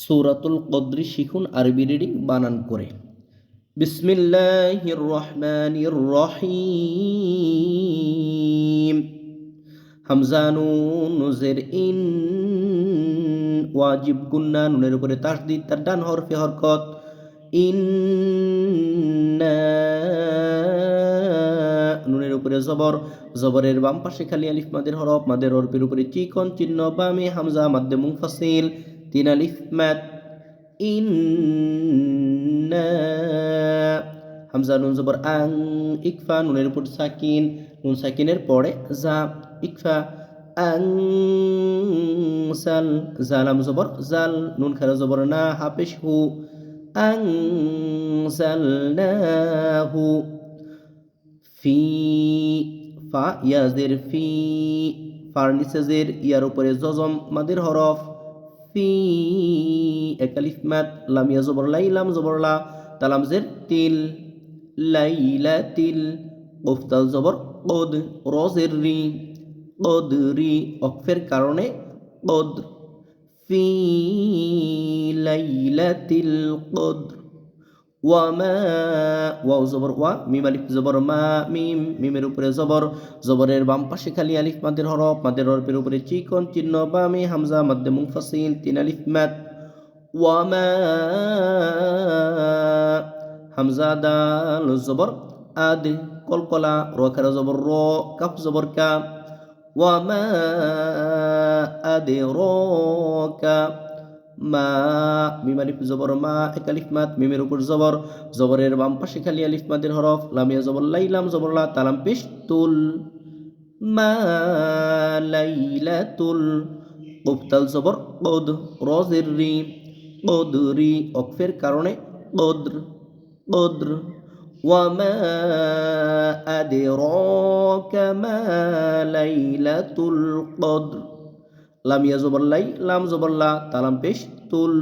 সূরাতুল কদর শিখুন আরবি রিডিং বানান করে। বিসমিল্লাহির রহমানির রহিম। হামজা নুন জের ইন, ওয়াজিব গুন্না, নুনের উপরে তাসদিদ, তার ডান হরফে হরকত। ইন্না, নুনের উপরে জবর, জবরের বাম পাশে খালি আলিফ মাদের হরফ, মাদের হরফের উপরে চিকন চিহ্ন, বামে হামজা মাদ্দে মুনফাসিল, তিন আলিফ মাদ। ইন্না, হামজা নুন জবর আং, ইকফা, নুনের উপর সাকিন, নুন সাকিনের পরে জা, ইকফা। আং সাল, জালাম জবর জাল, নুন খারা জবর না, হাফেশ হু। আং সালনাহু। ফি, ফা ইয়াজের ফি, ফার নিচে জের, ইয়ার উপরে জজম মাদের হরফ। ফি, এক আলিফ মাদ, লাম ইয়া জবর লাই, লাম জবর লা, তালাম জের তিল, লাইলাতিল। কফ দাল জবর কদ, র জের রি, কদরি, অক্ফের কারণে কদ। ফি লাইলাতিল কদর। ওয়ামা, ওয়াও জবর ওয়া, মিম আলিফ জবর মা, মিম, মিমের উপরে জবর, জবরের বাম পাশে খালি আলিফ মাদের হরফ, মাদের হরফের উপরে চিকন চিহ্ন, বামে হামজা মাদ্দে মুনফাসিল, তিন আলিফ মাদ। ওয়ামা, হামজা দাল জবর আদ, কলকলা, র খারা জবর র, কাফ জবর কা। ওয়ামা আদরাকা মা, মিম আলিফ জবর মা, এক আলিফ মাদ, মিমের উপর জবর, জবরের বাম পাশে খালি আলিফ মাদের হরফ, লামিয়া জবর লাই, লাম জবর লা, তালাম পেশ তুল। মা লাইলাতুল। কফতাল জবর কদ, রজের রি, কদরি, অক্ফের কারণে কদ্র, কদ্র। ওয়ামা আদরাকা মা লাইলাতুল কদ্র। লাম ইয়া জবর লাই, লাম জবর লা, তালাম পেশ তুল।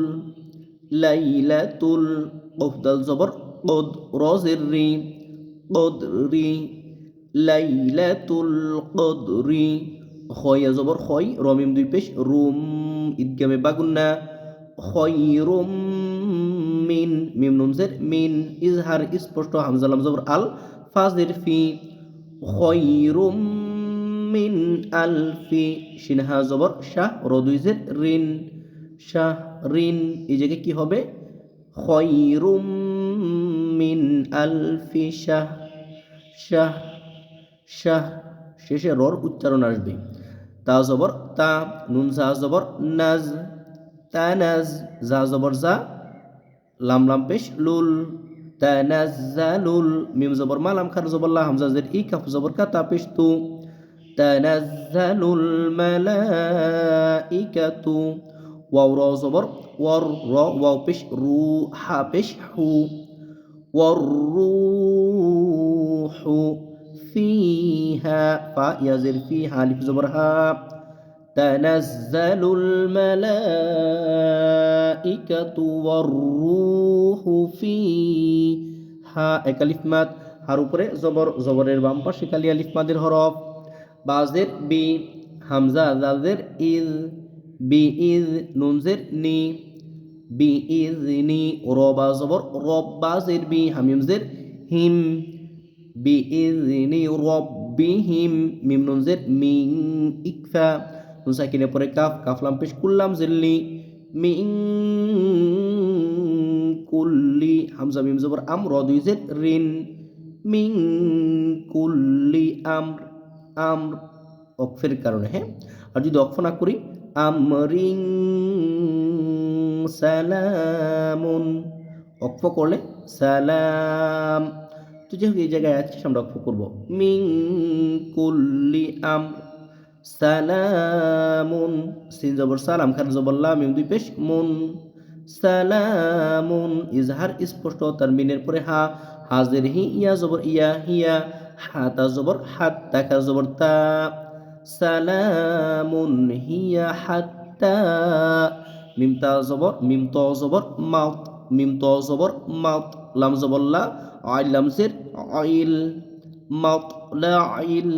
লাইলাতুল। কফ দাল জবর কদ, রজের রি, কদরি, লাইলাতুল কদরি। খয়া জবর খয়, রমিম দুই পেশ রুম, ঈদগামে বাগুন্না, খয়রুম মিন, মিম নুন জের মিন, ইজহার স্পষ্ট, হামজা লাম জবর আল, ফাজের ফি, খয়রুম মিন আলফি, সিনহা জবর শাহ, র দুই জের রিন, শাহ রিন, এই জায়গায় কি হবে? খয়রুম মিন আলফি শাহ, শাহ, শাহ, শেষে রর উচ্চারণ আসবে। তা জবর তা, নুন জা জবর নাজ, তানাজ, জা জবর জা, লাম লাম পেশ লুল, তানাজ্জালুল, মিম জবর মা, লাম খার জবর লা, হামজা জের ই, কাফ জবর কা, তা পেশ তু, তানাজ্জালুল মালাইকাতু। ওয়াও র জবর ওয়ার, র, ওয়াও পেশ রু, হা পেশ হু, ওয়ার রূহু ফিহা, ফা ইয়াজের ফি, হা আলিফ জবর হা, তানাজ্জালুল মালাইকাতু ওয়ার রূহু ফিহা, এক আলিফ মাদ, হার উপরে জবর, জবরের বাম পাশে খালি আলিফ মাদের হরফ, বাজের বি, হামজা জাজের ইজ, বি ইজ, নুন জের নি, বি ইজ নি, রবা জবর রব, বাজের বি, হামিম জের হিম, বি ইজ নি রব্বিহিম, মিম নুন জের মিং, ইকফা, নুন সাকিনের পরে কাফ, কাফ লাম পেশ কুল্লাম জেরলি, মিং কুল্লি, হামজা মিম জবর আম, র দুই জের রিন, মিং কুল্লি আমর, আমর, অক্ফের কারণে। হ্যাঁ, আর যদি অক্ফ না করি, আমরিং সালামুন, অক্ফ করলে সালাম। তো যেহেতু এই জায়গায় আছে, আমরা অক্ফ করবো, মিং কুল্লি আমর সালামুন, সিন জবর সালাম, খান জবর লা, মিম দুই পেশ মুন, সালামুন, ইজহার স্পষ্ট, তার মিনের পরে হা, হাজের হি, ইয়া জবর ইয়া, হিয়া, হাতা জবর হাত, তাকা জবর তা, সালামুন হিয়া হাত্তা, মিম তা জবর, মিম ত জবর মাউত, মিম ত জবর মাউত, লাম জবর লা, আইল লাম জের আইল, মাউত লা আইল,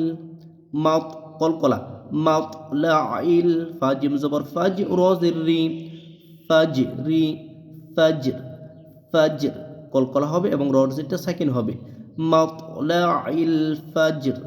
মাউত কলকলা, মাউত লা আইল, ফাজিম জবর ফাজ, র জের রি, ফাজরি ফাজর ফাজর কলকলা হবে এবং রর যেটা সাকিন হবে মাতলাইল ফাজর